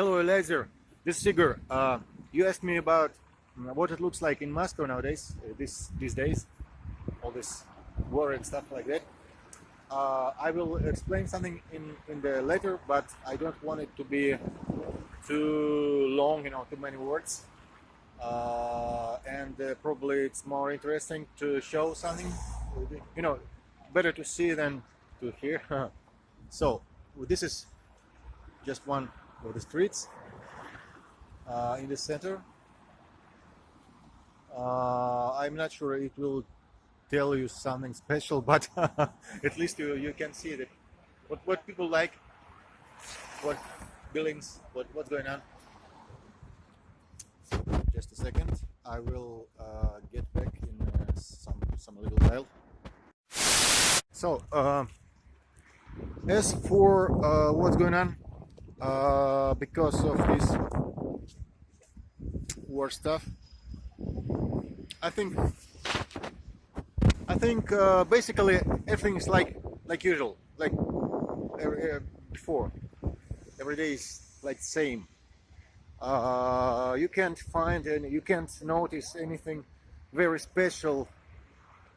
Hello, Elazer. This is Igor. You asked me about what it looks like in Moscow nowadays, these days, all this war and stuff like that. I will explain something in the letter, but I don't want it to be too long, too many words. And probably it's more interesting to show something, better to see than to hear. So this is just one of the streets in the center. I'm not sure it will tell you something special, but at least you can see that what people like, what buildings, what's going on. Just a second, I will get back in some little while. So as for what's going on, because of this war stuff, I think basically everything is like usual, like before. Every day is like the same. You can't find and you can't notice anything very special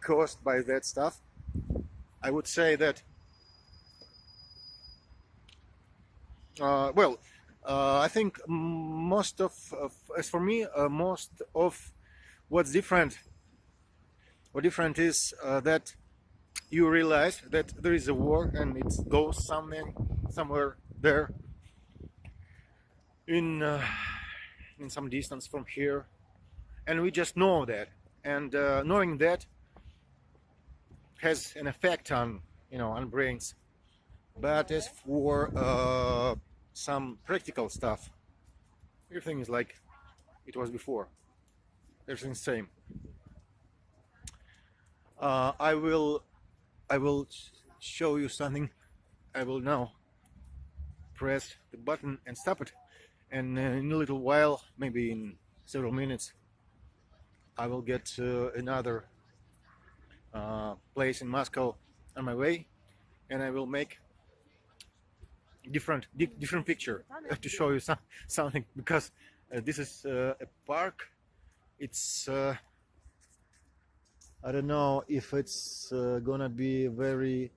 caused by that stuff. I would say that I think most of as for me, most of what's different is that you realize that there is a war and it goes somewhere there in some distance from here, and we just know that, and knowing that has an effect on on brains. But as for some practical stuff, everything is like it was before. Everything's same. I will show you something. I will now press the button and stop it, and in a little while, maybe in several minutes, I will get to another place in Moscow on my way, and I will make different picture to show you something, because this is a park. It's I don't know if it's gonna be very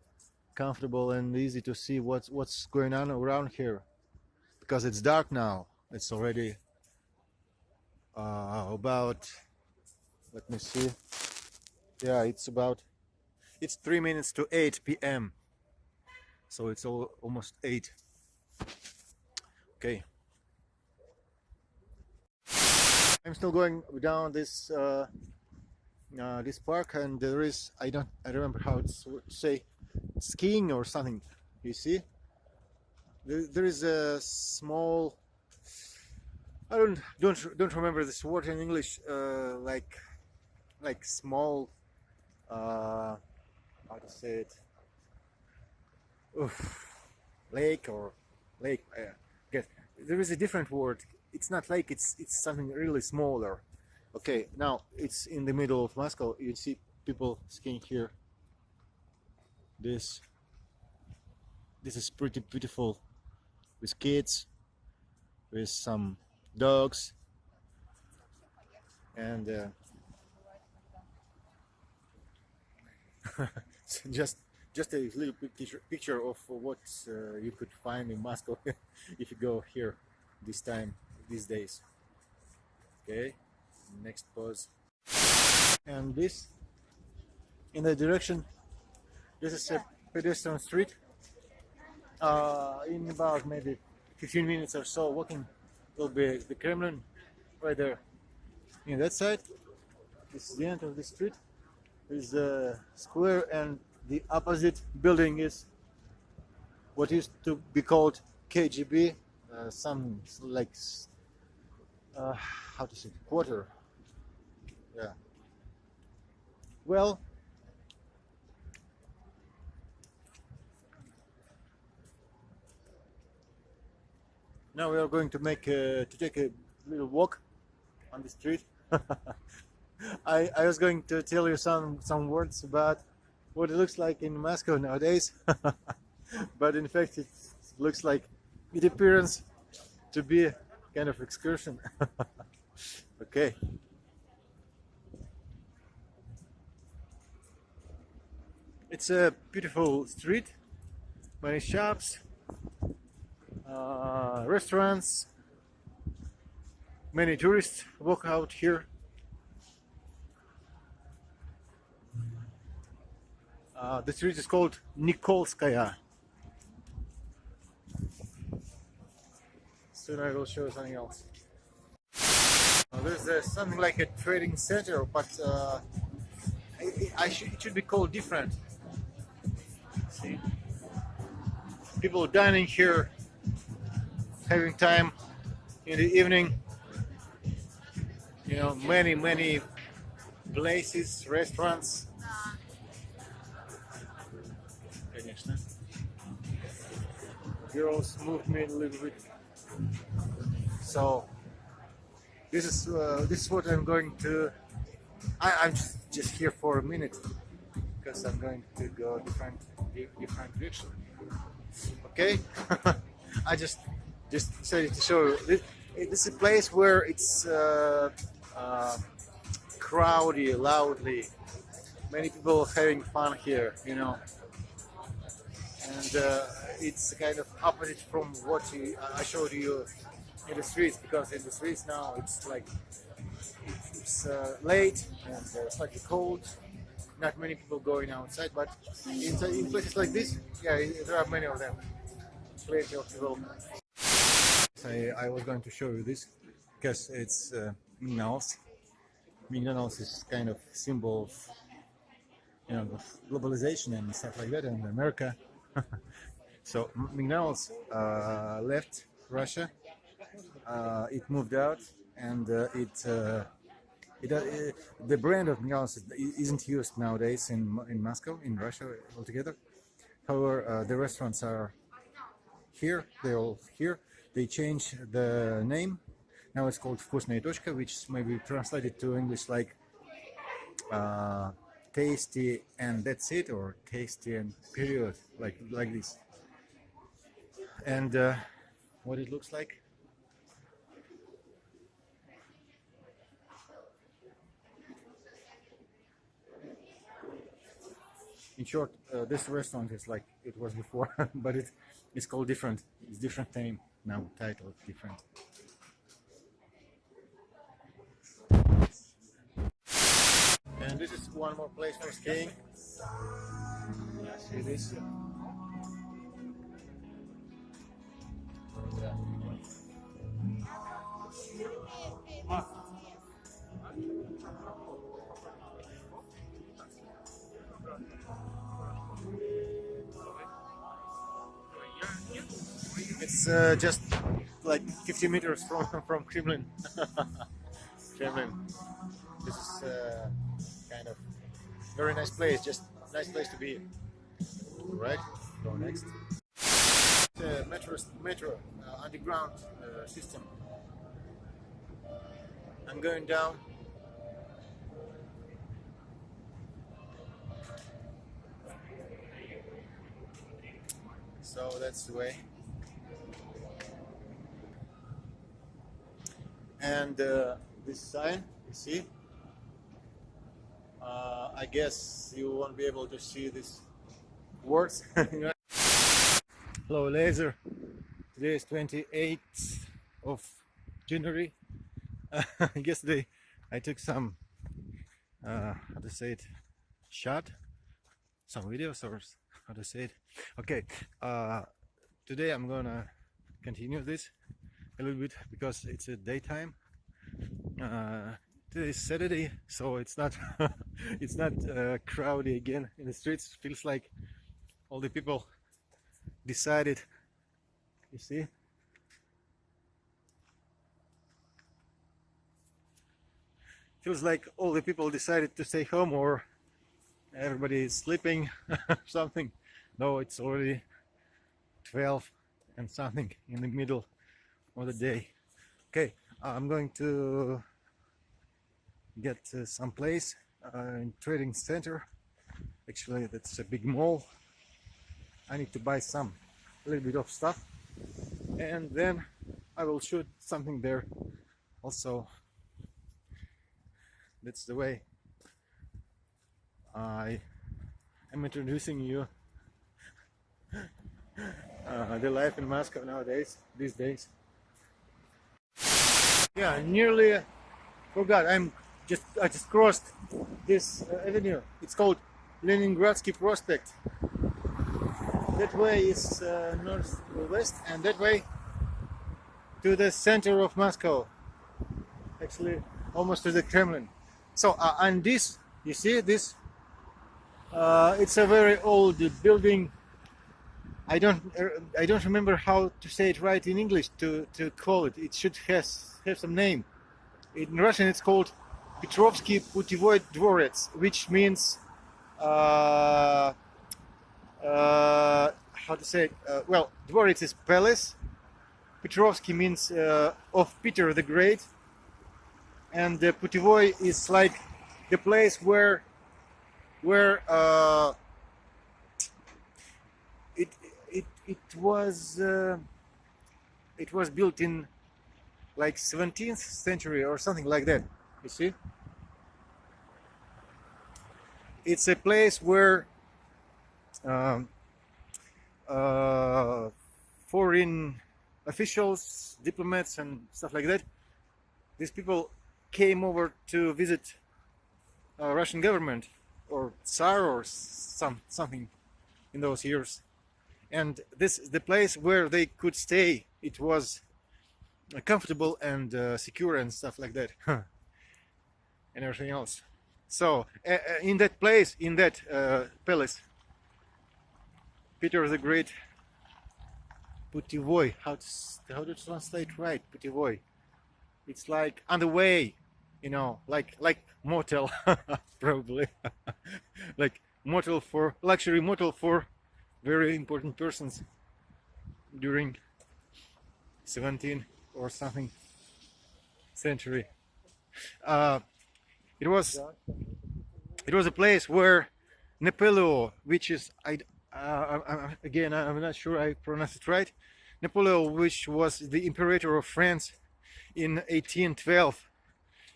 comfortable and easy to see what's going on around here, because it's dark now. It's already about, let me see, yeah, it's 3 minutes to 8 p.m. so it's almost 8. Okay, I'm still going down this this park, and there is, I remember how it's to say, skiing or something. You see, there is a small, I don't remember this word in English, like small, how to say it, lake or lake. Guess there is a different word. It's not lake. It's something really smaller. Okay, now it's in the middle of Moscow. You see people skiing here. This is pretty beautiful, with kids, with some dogs, and just a little picture of what you could find in Moscow if you go here these days. Okay, next pause. And this, in the direction, this is a pedestrian street. In about maybe 15 minutes or so walking will be the Kremlin right there. In that side, this is the end of the street. There's a square, and the opposite building is what used to be called KGB, some like how to say, quarter. Yeah. Well, now we are going to take a little walk on the street. I was going to tell you some words about what it looks like in Moscow nowadays, but in fact it looks like, it appears to be a kind of excursion. Okay. It's a beautiful street, many shops, restaurants, many tourists walk out here. The street is called Nikolskaya. Soon I will show you something else. There's something like a trading center, but it should be called different. See, people dining here, having time in the evening. You know, many places, restaurants. Конечно. Girls moved me a little bit. So this is what I'm going to. I'm just here for a minute because I'm going to go different direction. Okay, I just decided to show you. This is a place where it's crowdy, loudly. Many people having fun here, you know, and it's kind of opposite from what I showed you in the streets, because in the streets now it's like it's late and slightly cold. Not many people going outside, but in places like this, yeah, there are many of them. Plenty of people. I was going to show you this because it's McDonald's. McDonald's is kind of symbol of, you know, globalization and stuff like that in America. So McDonald's left Russia. It moved out, and the brand of McDonald's isn't used nowadays in Moscow, in Russia altogether. However, the restaurants are here. They're all here. They changed the name. Now it's called Вкусная точка, which may be translated to English like tasty and that's it, or tasty and period, like this. And what it looks like. In short, this restaurant is like it was before, but it's called different. It's different name now, title different. And this is one more place for skiing. See this? It's just like 50 meters from Kremlin. Kremlin. This is kind of very nice place. Just nice place to be. Right. Go next. Metro underground system. I'm going down. So that's the way. And this sign, you see, I guess you won't be able to see these words. Hello, laser. Today is 28th of January. Yesterday I took some how to say it, shot, some videos, or how to say it. Okay, today I'm gonna continue this a little bit because it's a daytime. Today is Saturday, so it's not it's not crowded again in the streets. Feels like all the people decided, you see, feels like all the people decided to stay home, or everybody is sleeping something. No, it's already 12 and something in the middle of the day. Okay, I'm going to get some place in trading center. Actually, that's a big mall. I need to buy a little bit of stuff, and then I will shoot something there also. That's the way I am introducing you the life in Moscow nowadays, these days. Yeah, nearly forgot. I just crossed this avenue. It's called Leningradsky Prospect. That way is northwest, and that way to the center of Moscow. Actually, almost to the Kremlin. So, and this, you see this? It's a very old building. I don't remember how to say it right in English to call it. It should have some name. In Russian, it's called Petrovsky Putevoi Dvorets, which means how to say it? Well, Dvorets is palace. Petrovsky means of Peter the Great, and the Putevoi is like the place where it was built in like 17th century or something like that. You see, it's a place where foreign officials, diplomats, and stuff like that, these people came over to visit Russian government or Tsar or something in those years. And this is the place where they could stay. It was comfortable and secure and stuff like that, and everything else. So in that place, in that palace, Peter the Great Putevoi, how to translate right? Putevoi. It's like on the way, you know, like motel, probably, like motel for luxury motel for very important persons during 17th or something century. It was a place where Napoleon, which is again I'm not sure I pronounced it right, Napoleon, which was the Emperor of France in 1812,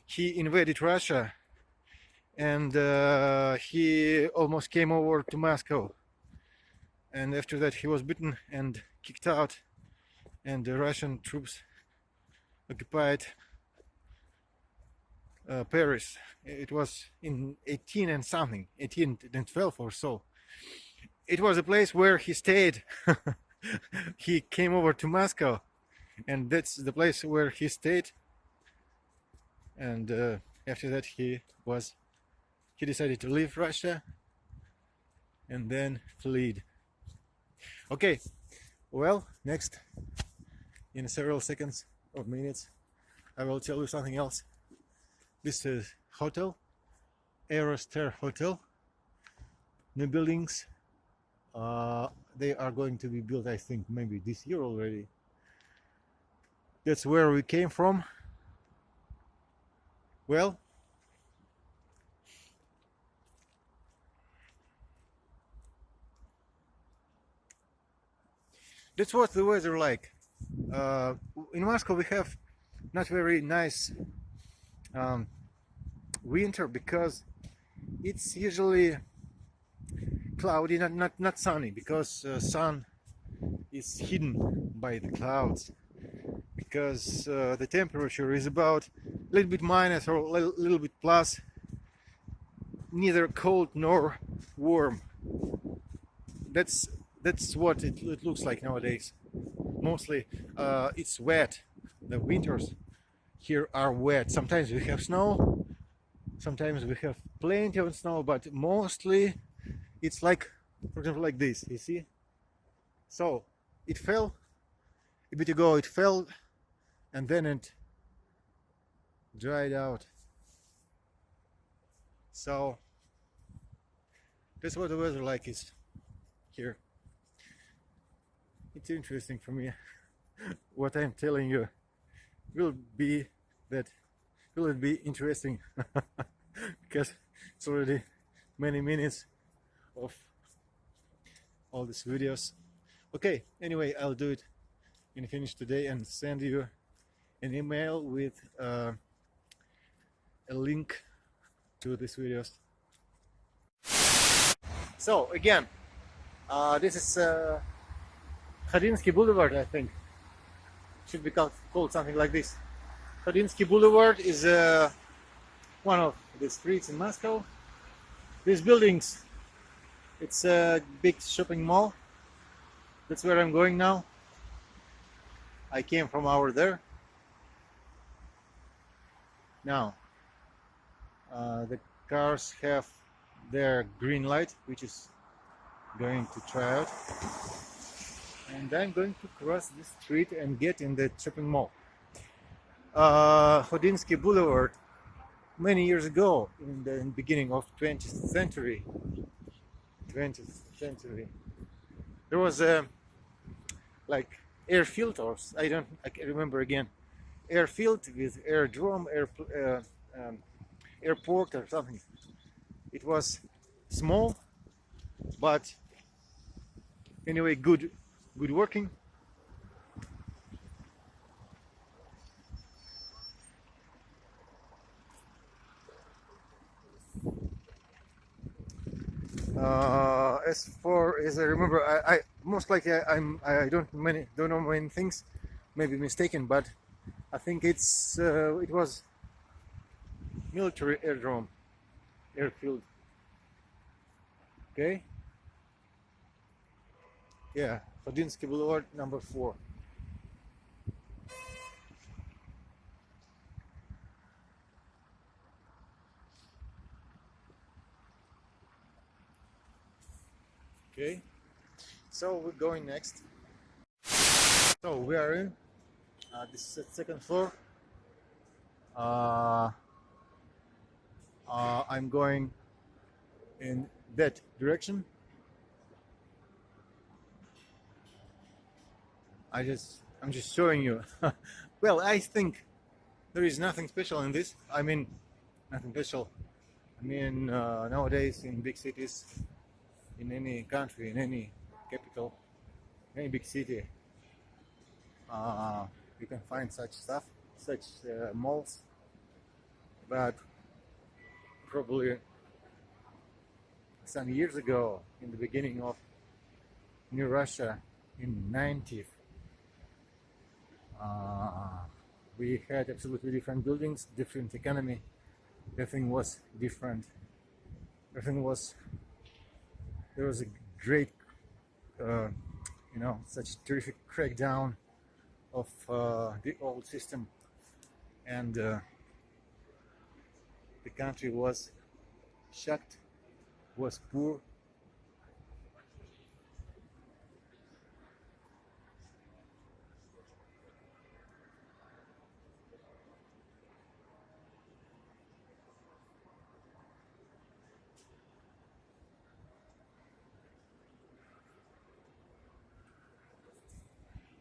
he invaded Russia, and he almost came over to Moscow. And after that, he was beaten and kicked out, and the Russian troops occupied Paris. It was in 1812 or so. It was a place where he stayed. He came over to Moscow, and that's the place where he stayed. And after that, he decided to leave Russia and then fled. Okay, well, next, in several seconds or minutes, I will tell you something else. This is hotel, Aerostar Hotel. New buildings. They are going to be built, I think, maybe this year already. That's where we came from. Well, that's what the weather like. In Moscow we have not very nice winter, because it's usually cloudy, not sunny, because sun is hidden by the clouds, because the temperature is about a little bit minus or a little bit plus, neither cold nor warm. That's what it looks like nowadays. Mostly it's wet. The winters here are wet. Sometimes we have snow, sometimes we have plenty of snow, but mostly it's like, for example, like this, you see. So it fell a bit ago, it fell, and then it dried out. So that's what the weather like is here. It's interesting for me. What I'm telling you will it be interesting? Because it's already many minutes of all these videos. Okay, anyway, I'll do it and finish today and send you an email with a link to these videos. So again, this is Khadinsky Boulevard, I think. Should be called something like this. Khadinsky Boulevard is one of the streets in Moscow. These buildings, it's a big shopping mall. That's where I'm going now. I came from over there. Now, the cars have their green light, which is going to try out. And I'm going to cross the street and get in the shopping mall. Khadinsky Boulevard, many years ago, in the beginning of 20th century, there was a like airfield, or I can't remember again, airfield with airdrome, airport or something. It was small, but anyway, good working. As far as I remember, I most likely I don't know many things, maybe mistaken, but I think it was military airfield. Okay. Yeah, Khadinsky Boulevard, number 4. Okay, so we're going next. So we are in. This is the second floor. I'm going in that direction. I'm just showing you. Well, I think there is nothing special in this. I mean, nothing special. I mean, nowadays in big cities, in any country, in any capital, any big city, you can find such stuff, such malls. But probably some years ago, in the beginning of New Russia, in 90s, we had absolutely different buildings, different economy. Everything was different. Everything was. There was a great, such terrific crackdown of the old system, and the country was shocked, was poor.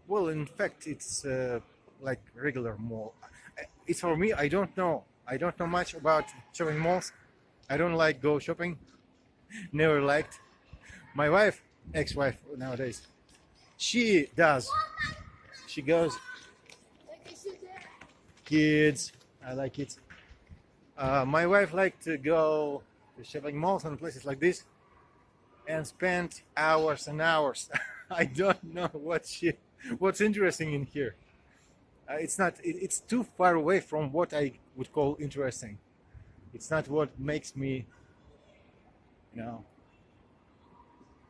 Well, in fact, it's like regular mall. It's for me. I don't know. I don't know much about shopping malls. I don't like go shopping. Never liked. My wife, ex-wife nowadays, she does. She goes. Kids, I like it. My wife liked to go to shopping malls and places like this, and spend hours and hours. I don't know what's interesting in here. It's not. It's too far away from what I would call interesting. It's not what makes me,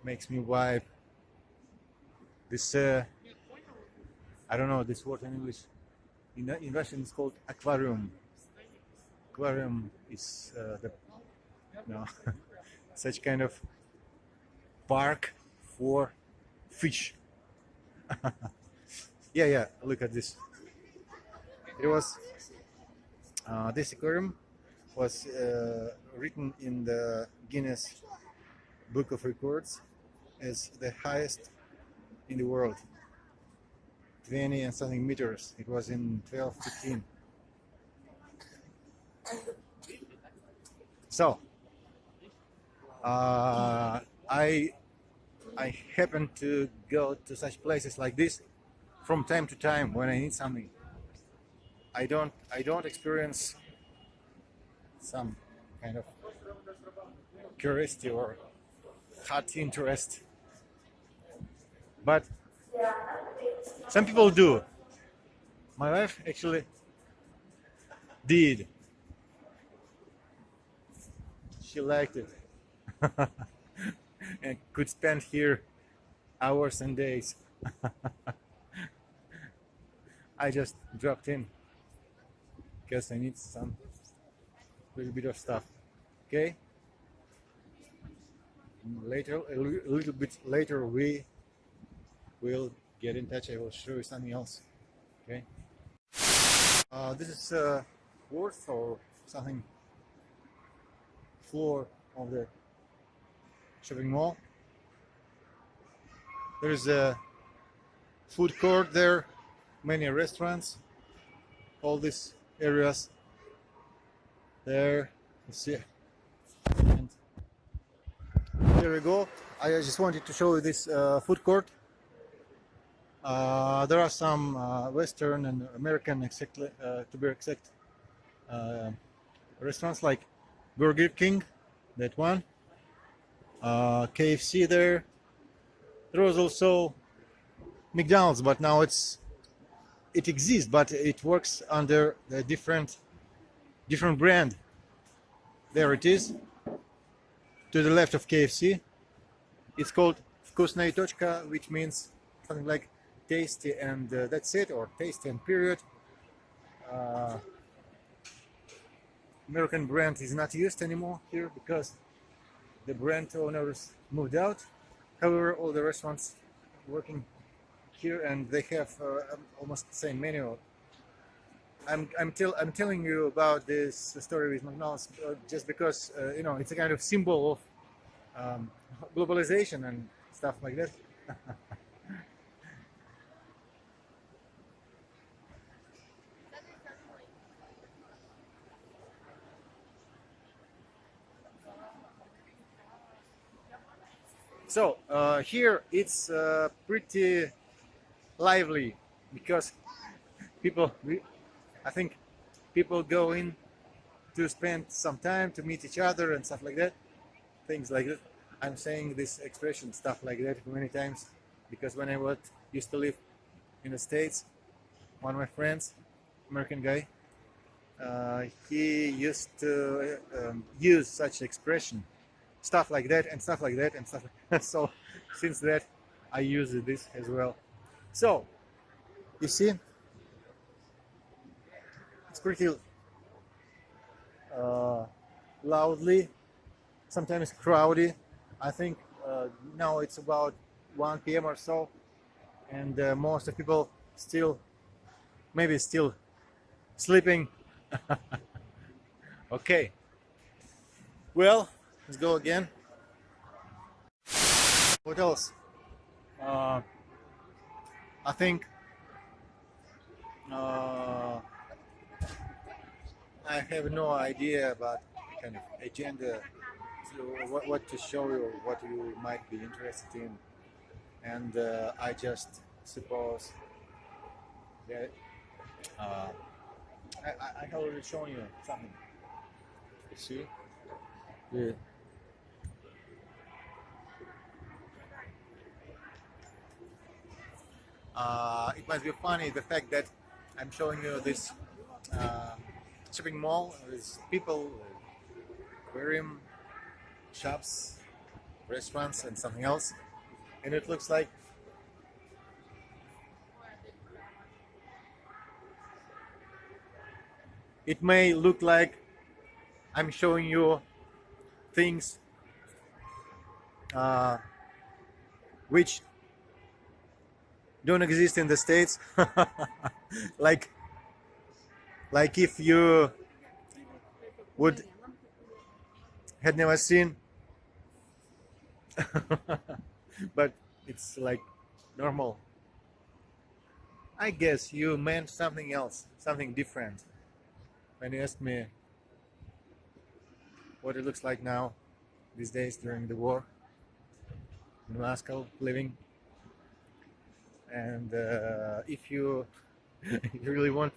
makes me vibe. This I don't know this word in English. In Russian, it's called aquarium. Aquarium is such kind of park for fish. Yeah. Look at this. It was this aquarium was written in the Guinness Book of Records as the highest in the world. 20 and something meters. It was in 1215. So I happen to go to such places like this from time to time when I need something. I don't experience some kind of curiosity or hot interest, but some people do. My wife actually did. She liked it and could spend here hours and days. I just dropped in because I need some little bit of stuff. Okay, later, a little bit later, we will get in touch. I will show you something else. Okay, this is fourth or something floor of the shopping mall. There's a food court there, many restaurants, all these areas there. You see, and here we go. I just wanted to show you this food court. There are some Western and American, exactly, to be exact, restaurants like Burger King, that one, KFC there. There was also McDonald's, but now it exists, but it works under a different brand. There it is, to the left of KFC. It's called Вкусная точка, which means something like tasty and that's it, or tasty and period. American brand is not used anymore here because the brand owners moved out. However, all the restaurants working here, and they have almost the same menu. I'm telling you about this story with McDonald's just because you know, it's a kind of symbol of globalization and stuff like that. So here it's pretty lively because I think people go in to spend some time to meet each other and stuff like that, things like that. I'm saying this expression, stuff like that, many times because when I used to live in the States, one of my friends, American guy, he used to use such expression, stuff like that and stuff like that and stuff like that. So since that I use this as well. So you see, it's pretty loudly, sometimes crowded. I think now it's about 1 p.m. or so, and most of people maybe still sleeping. Okay, well, let's go again. What else? I think I have no idea about kind of agenda, so what to show you, what you might be interested in, and I just suppose that I have already shown you something. You see? Yeah. It must be funny, the fact that I'm showing you this shopping mall with people, aquarium, shops, restaurants, and something else, and it looks like it may look like I'm showing you things which don't exist in the States. like if you had never seen but it's like normal. I guess you meant something else, something different when you asked me what it looks like now these days during the war in Moscow living. And if you if you really want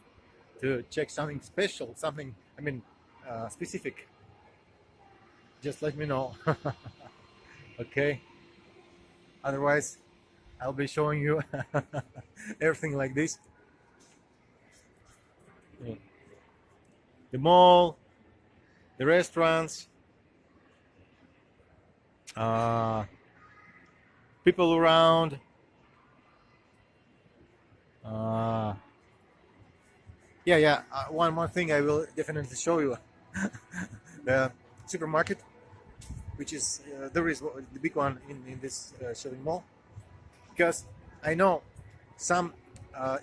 to check something special, something, I mean, specific, just let me know. Okay. Otherwise, I'll be showing you everything like this. Yeah. The mall, the restaurants, uh, people around. Uh, yeah. One more thing I will definitely show you. The supermarket, which is there is the big one in this shopping mall, because I know some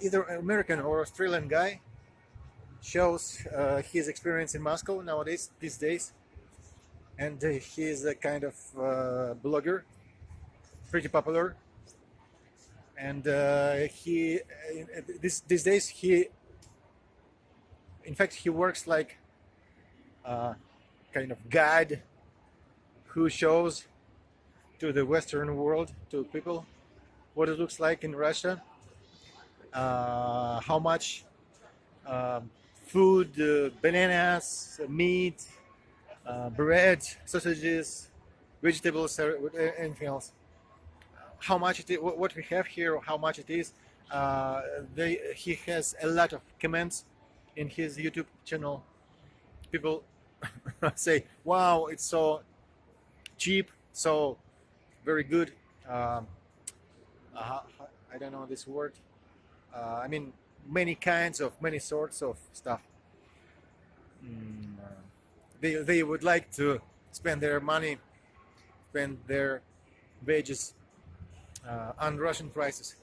either American or Australian guy shows his experience in Moscow nowadays these days, and he is a kind of blogger, pretty popular, and he these days he, in fact, he works like kind of guide who shows to the Western world, to people, what it looks like in Russia, how much food, bananas, meat, bread, sausages, vegetables, anything else. How much it is, what we have here, how much it is. He has a lot of comments in his YouTube channel. People say, "Wow, it's so cheap, so very good." I don't know this word. I mean, many kinds of, many sorts of stuff. They would like to spend their money, spend their wages on Russian prices,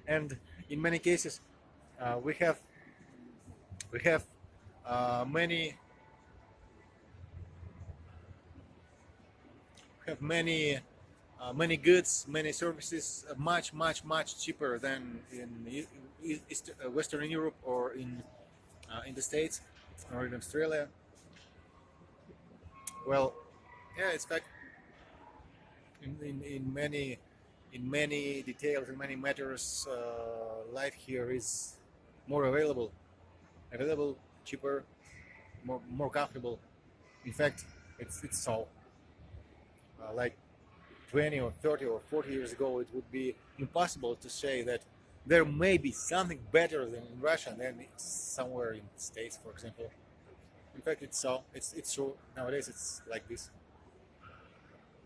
and in many cases, we have many many goods, many services, much cheaper than in Western Europe or in the States or in Australia. Well, yeah, it's fact. In many details, in many matters, life here is more available, cheaper, more comfortable. In fact, it's so. Like 20 or 30 or 40 years ago, it would be impossible to say that there may be something better than in Russia than somewhere in the States, for example. In fact, it's so. It's true. Nowadays, it's like this.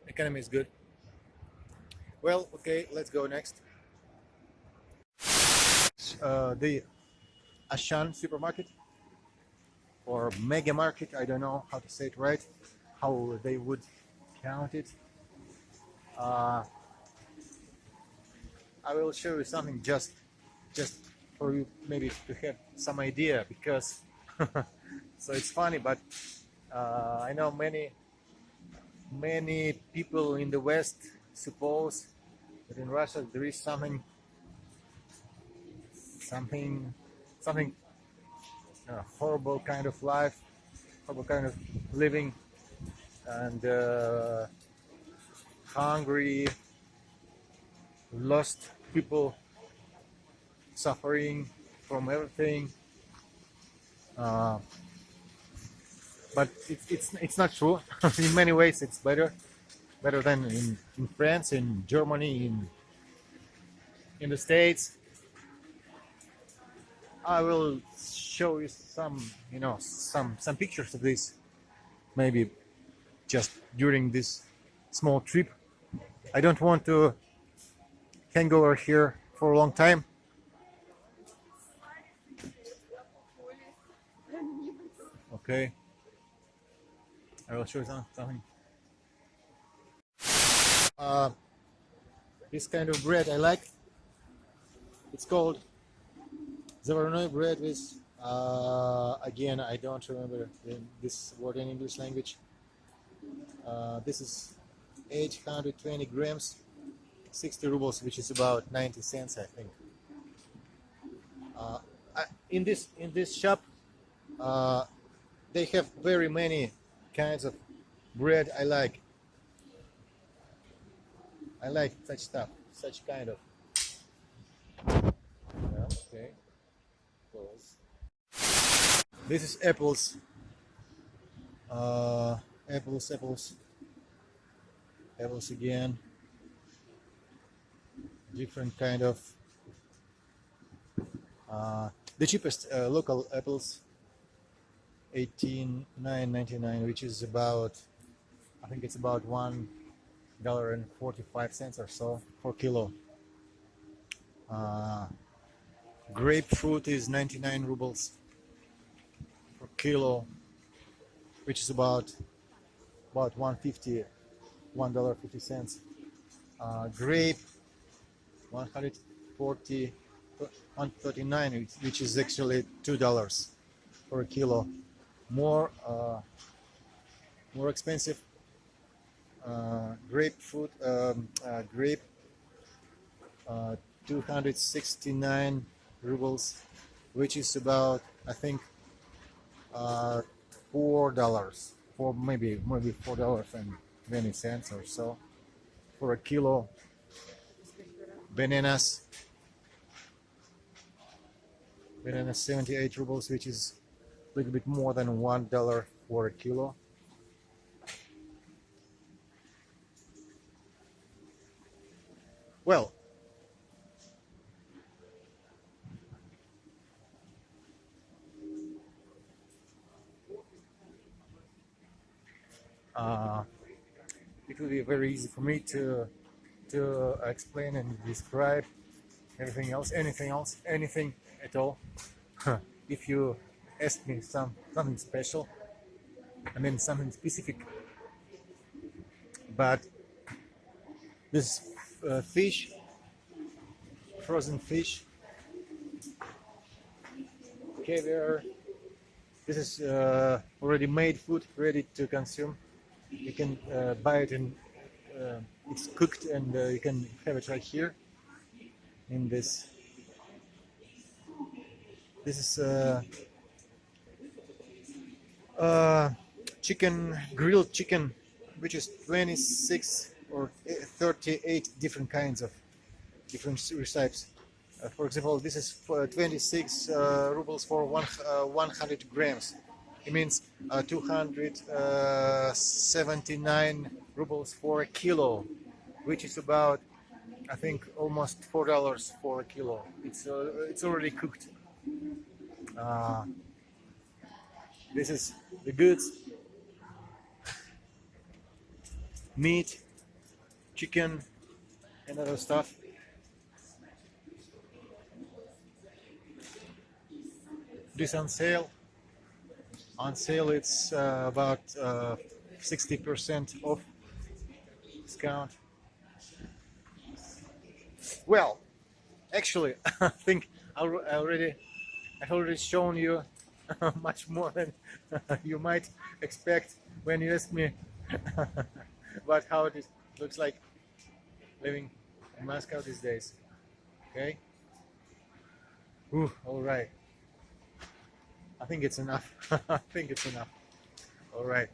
Economy is good. Well, okay, let's go next. The Ashan supermarket or mega market. I don't know how to say it right. How they would count it. I will show you something just for you maybe to have some idea, because so it's funny, but I know many people in the West suppose that in Russia there is something horrible kind of life, horrible kind of living, and hungry, lost people suffering from everything. But it's not true. In many ways, it's better than in France, in Germany, in the States. I will show you some pictures of this, maybe just during this small trip. I don't want to hang over here for a long time. Okay, I will show you something. This kind of bread I like. It's called Zavarnoy bread with, again, I don't remember this word in English language. This is 820 grams, 60 rubles, which is about 90 cents, I think. In this shop, they have very many kinds of bread I like. I like such stuff, such kind of This is apples. Apples again. Different kind of the cheapest local apples, 18.99, which is about, I think it's about $1.45 or so per kilo. Grapefruit is 99 rubles per kilo, which is about $1.50. Grape 139, which is actually $2 per kilo. More expensive grapefruit, grape, 269 rubles, which is about, I think, $4, for maybe $4.20 or so for a kilo. Bananas 78 rubles, which is a little bit more than $1 for a kilo. Well, it will be very easy for me to explain and describe anything at all. If you ask me something special, I mean something specific. But this fish, frozen fish, caviar, this is already made food, ready to consume. You can buy it in, it's cooked, and you can have it right here in this. This is chicken, grilled chicken, which is 26 or 38 different kinds of different recipes. For example, this is 26 rubles for 100 grams. It means 279 rubles for a kilo, which is about, I think, almost $4 for a kilo. It's already cooked. This is the goods: meat, chicken, and other stuff. This on sale. On sale, it's about 60% off discount. Well, actually, I think I've already shown you much more than you might expect when you ask me about how it looks like living in Moscow these days. Okay. All right. I think it's enough. I think it's enough. All right.